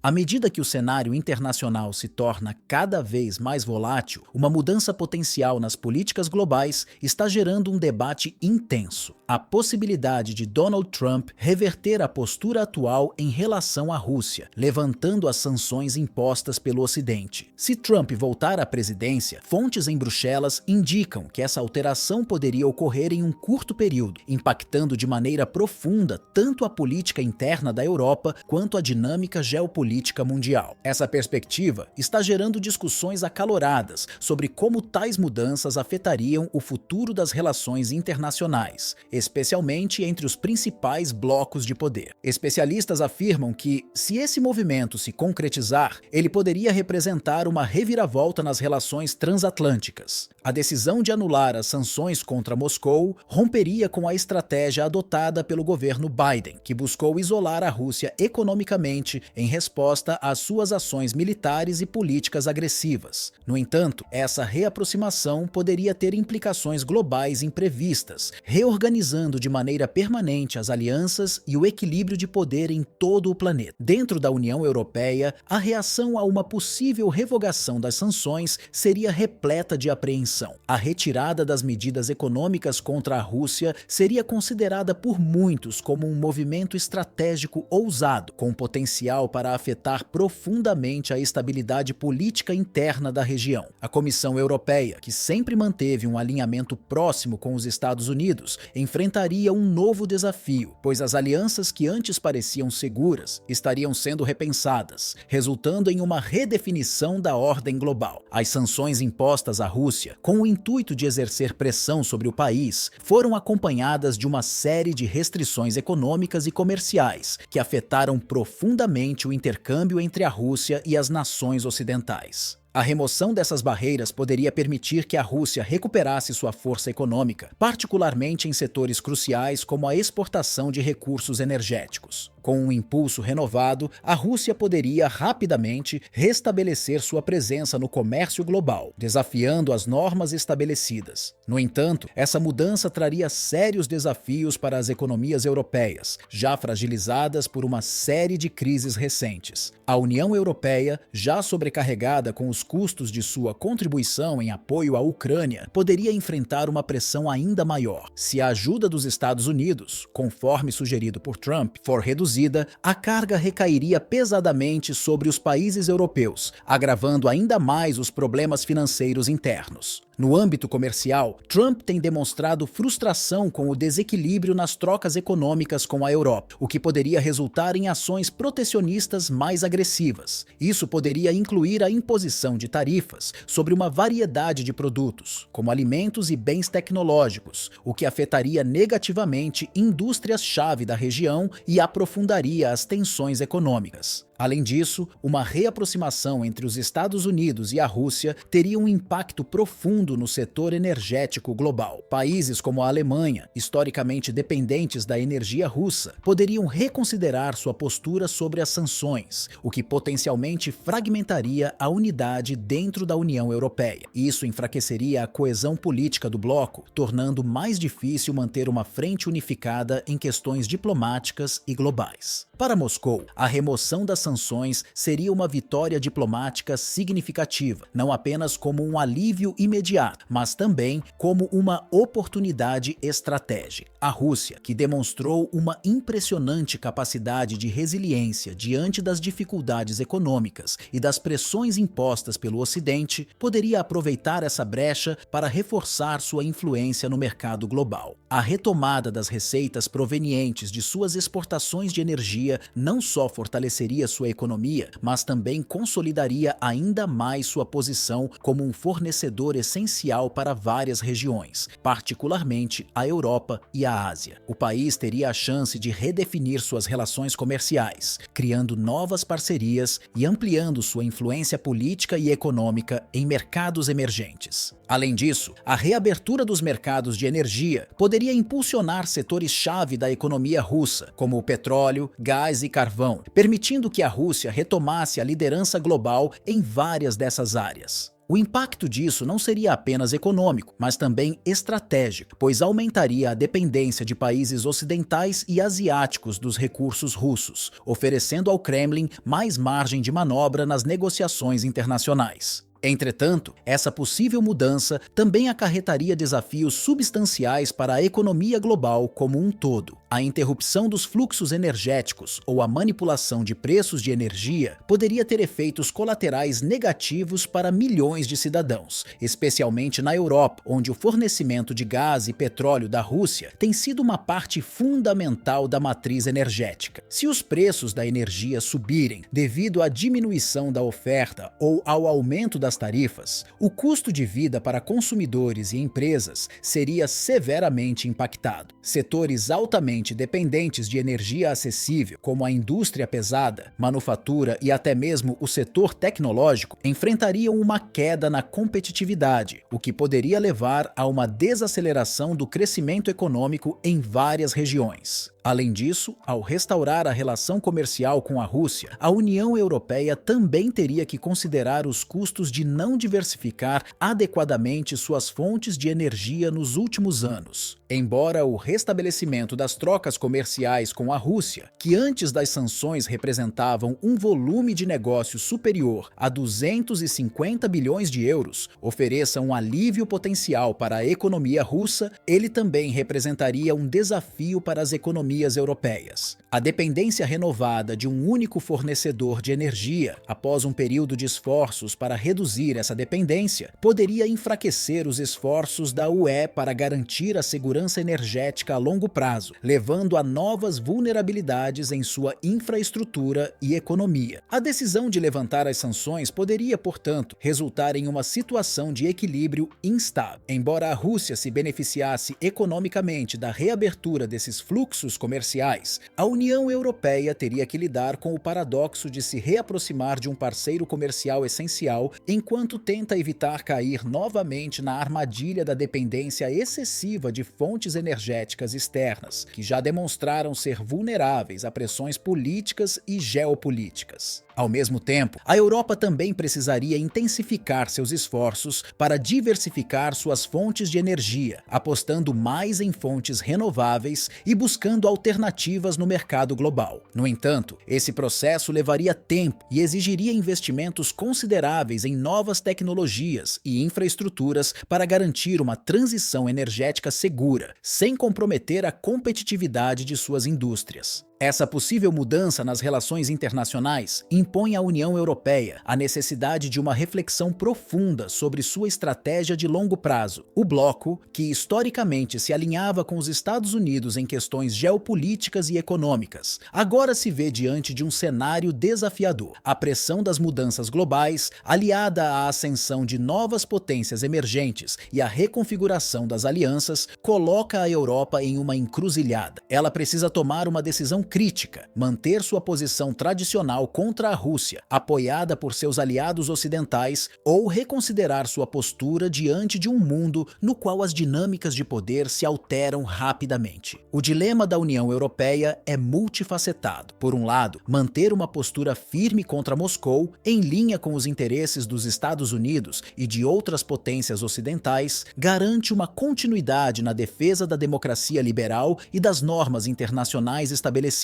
À medida que o cenário internacional se torna cada vez mais volátil, uma mudança potencial nas políticas globais está gerando um debate intenso. A possibilidade de Donald Trump reverter a postura atual em relação à Rússia, levantando as sanções impostas pelo Ocidente. Se Trump voltar à presidência, fontes em Bruxelas indicam que essa alteração poderia ocorrer em um curto período, impactando de maneira profunda tanto a política interna da Europa quanto a dinâmica geopolítica mundial. Essa perspectiva está gerando discussões acaloradas sobre como tais mudanças afetariam o futuro das relações internacionais, especialmente entre os principais blocos de poder. Especialistas afirmam que, se esse movimento se concretizar, ele poderia representar uma reviravolta nas relações transatlânticas. A decisão de anular as sanções contra Moscou romperia com a estratégia adotada pelo governo Biden, que buscou isolar a Rússia economicamente em resposta às suas ações militares e políticas agressivas. No entanto, essa reaproximação poderia ter implicações globais imprevistas, reorganizando de maneira permanente as alianças e o equilíbrio de poder em todo o planeta. Dentro da União Europeia, a reação a uma possível revogação das sanções seria repleta de apreensão. A retirada das medidas econômicas contra a Rússia seria considerada por muitos como um movimento estratégico ousado, com potencial para afetar profundamente a estabilidade política interna da região. A Comissão Europeia, que sempre manteve um alinhamento próximo com os Estados Unidos, enfrentaria um novo desafio, pois as alianças que antes pareciam seguras estariam sendo repensadas, resultando em uma redefinição da ordem global. As sanções impostas à Rússia, com o intuito de exercer pressão sobre o país, foram acompanhadas de uma série de restrições econômicas e comerciais que afetaram profundamente o intercâmbio entre a Rússia e as nações ocidentais. A remoção dessas barreiras poderia permitir que a Rússia recuperasse sua força econômica, particularmente em setores cruciais como a exportação de recursos energéticos. Com um impulso renovado, a Rússia poderia rapidamente restabelecer sua presença no comércio global, desafiando as normas estabelecidas. No entanto, essa mudança traria sérios desafios para as economias europeias, já fragilizadas por uma série de crises recentes. A União Europeia, já sobrecarregada com os custos de sua contribuição em apoio à Ucrânia, poderia enfrentar uma pressão ainda maior. Se a ajuda dos Estados Unidos, conforme sugerido por Trump, for reduzida, a carga recairia pesadamente sobre os países europeus, agravando ainda mais os problemas financeiros internos. No âmbito comercial, Trump tem demonstrado frustração com o desequilíbrio nas trocas econômicas com a Europa, o que poderia resultar em ações protecionistas mais agressivas. Isso poderia incluir a imposição de tarifas sobre uma variedade de produtos, como alimentos e bens tecnológicos, o que afetaria negativamente indústrias-chave da região e aprofundaria as tensões econômicas. Além disso, uma reaproximação entre os Estados Unidos e a Rússia teria um impacto profundo no setor energético global. Países como a Alemanha, historicamente dependentes da energia russa, poderiam reconsiderar sua postura sobre as sanções, o que potencialmente fragmentaria a unidade dentro da União Europeia. Isso enfraqueceria a coesão política do bloco, tornando mais difícil manter uma frente unificada em questões diplomáticas e globais. Para Moscou, a remoção das sanções seria uma vitória diplomática significativa, não apenas como um alívio imediato, mas também como uma oportunidade estratégica. A Rússia, que demonstrou uma impressionante capacidade de resiliência diante das dificuldades econômicas e das pressões impostas pelo Ocidente, poderia aproveitar essa brecha para reforçar sua influência no mercado global. A retomada das receitas provenientes de suas exportações de energia não só fortaleceria sua economia, mas também consolidaria ainda mais sua posição como um fornecedor essencial para várias regiões, particularmente a Europa e a Ásia. O país teria a chance de redefinir suas relações comerciais, criando novas parcerias e ampliando sua influência política e econômica em mercados emergentes. Além disso, a reabertura dos mercados de energia poderia impulsionar setores-chave da economia russa, como o petróleo, gás e carvão, permitindo que a Rússia retomasse a liderança global em várias dessas áreas. O impacto disso não seria apenas econômico, mas também estratégico, pois aumentaria a dependência de países ocidentais e asiáticos dos recursos russos, oferecendo ao Kremlin mais margem de manobra nas negociações internacionais. Entretanto, essa possível mudança também acarretaria desafios substanciais para a economia global como um todo. A interrupção dos fluxos energéticos ou a manipulação de preços de energia poderia ter efeitos colaterais negativos para milhões de cidadãos, especialmente na Europa, onde o fornecimento de gás e petróleo da Rússia tem sido uma parte fundamental da matriz energética. Se os preços da energia subirem devido à diminuição da oferta ou ao aumento das tarifas, o custo de vida para consumidores e empresas seria severamente impactado. Setores altamente dependentes de energia acessível, como a indústria pesada, manufatura e até mesmo o setor tecnológico, enfrentariam uma queda na competitividade, o que poderia levar a uma desaceleração do crescimento econômico em várias regiões. Além disso, ao restaurar a relação comercial com a Rússia, a União Europeia também teria que considerar os custos de não diversificar adequadamente suas fontes de energia nos últimos anos. Embora o restabelecimento das trocas comerciais com a Rússia, que antes das sanções representavam um volume de negócio superior a 250 bilhões de euros, ofereça um alívio potencial para a economia russa, ele também representaria um desafio para as economias europeias. A dependência renovada de um único fornecedor de energia, após um período de esforços para reduzir essa dependência, poderia enfraquecer os esforços da UE para garantir a segurança energética a longo prazo, levando a novas vulnerabilidades em sua infraestrutura e economia. A decisão de levantar as sanções poderia, portanto, resultar em uma situação de equilíbrio instável. Embora a Rússia se beneficiasse economicamente da reabertura desses fluxos comerciais, a União Europeia teria que lidar com o paradoxo de se reaproximar de um parceiro comercial essencial enquanto tenta evitar cair novamente na armadilha da dependência excessiva de fontes energéticas externas, que já demonstraram ser vulneráveis a pressões políticas e geopolíticas. Ao mesmo tempo, a Europa também precisaria intensificar seus esforços para diversificar suas fontes de energia, apostando mais em fontes renováveis e buscando alternativas no mercado global. No entanto, esse processo levaria tempo e exigiria investimentos consideráveis em novas tecnologias e infraestruturas para garantir uma transição energética segura, sem comprometer a competitividade de suas indústrias. Essa possível mudança nas relações internacionais impõe à União Europeia a necessidade de uma reflexão profunda sobre sua estratégia de longo prazo. O bloco, que historicamente se alinhava com os Estados Unidos em questões geopolíticas e econômicas, agora se vê diante de um cenário desafiador. A pressão das mudanças globais, aliada à ascensão de novas potências emergentes e à reconfiguração das alianças, coloca a Europa em uma encruzilhada. Ela precisa tomar uma decisão crítica, manter sua posição tradicional contra a Rússia, apoiada por seus aliados ocidentais, ou reconsiderar sua postura diante de um mundo no qual as dinâmicas de poder se alteram rapidamente. O dilema da União Europeia é multifacetado. Por um lado, manter uma postura firme contra Moscou, em linha com os interesses dos Estados Unidos e de outras potências ocidentais, garante uma continuidade na defesa da democracia liberal e das normas internacionais estabelecidas.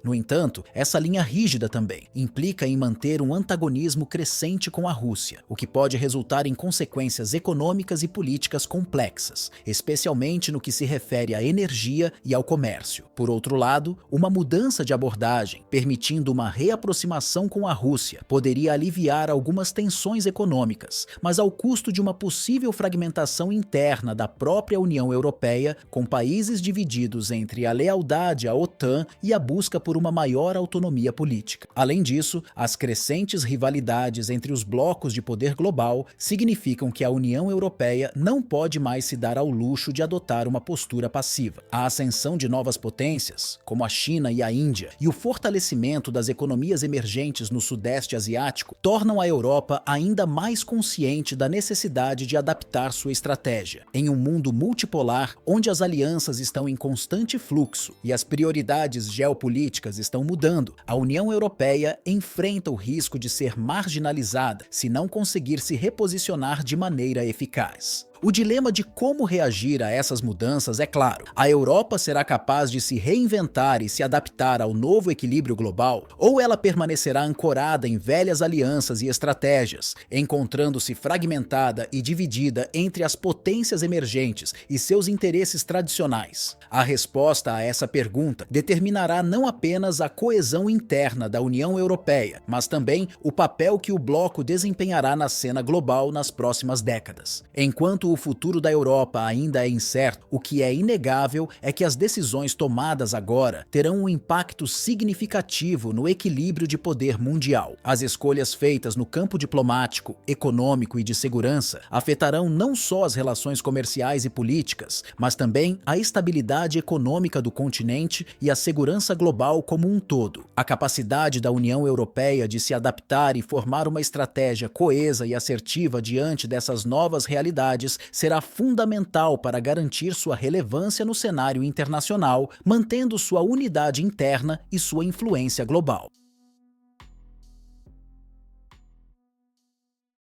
No entanto, essa linha rígida também implica em manter um antagonismo crescente com a Rússia, o que pode resultar em consequências econômicas e políticas complexas, especialmente no que se refere à energia e ao comércio. Por outro lado, uma mudança de abordagem, permitindo uma reaproximação com a Rússia, poderia aliviar algumas tensões econômicas, mas ao custo de uma possível fragmentação interna da própria União Europeia, com países divididos entre a lealdade à OTAN e a busca por uma maior autonomia política. Além disso, as crescentes rivalidades entre os blocos de poder global significam que a União Europeia não pode mais se dar ao luxo de adotar uma postura passiva. A ascensão de novas potências, como a China e a Índia, e o fortalecimento das economias emergentes no Sudeste Asiático tornam a Europa ainda mais consciente da necessidade de adaptar sua estratégia. Em um mundo multipolar, onde as alianças estão em constante fluxo e as prioridades geopolíticas estão mudando, a União Europeia enfrenta o risco de ser marginalizada se não conseguir se reposicionar de maneira eficaz. O dilema de como reagir a essas mudanças é claro. A Europa será capaz de se reinventar e se adaptar ao novo equilíbrio global, ou ela permanecerá ancorada em velhas alianças e estratégias, encontrando-se fragmentada e dividida entre as potências emergentes e seus interesses tradicionais? A resposta a essa pergunta determinará não apenas a coesão interna da União Europeia, mas também o papel que o bloco desempenhará na cena global nas próximas décadas. Enquanto o futuro da Europa ainda é incerto, o que é inegável é que as decisões tomadas agora terão um impacto significativo no equilíbrio de poder mundial. As escolhas feitas no campo diplomático, econômico e de segurança afetarão não só as relações comerciais e políticas, mas também a estabilidade econômica do continente e a segurança global como um todo. A capacidade da União Europeia de se adaptar e formar uma estratégia coesa e assertiva diante dessas novas realidades será fundamental para garantir sua relevância no cenário internacional, mantendo sua unidade interna e sua influência global.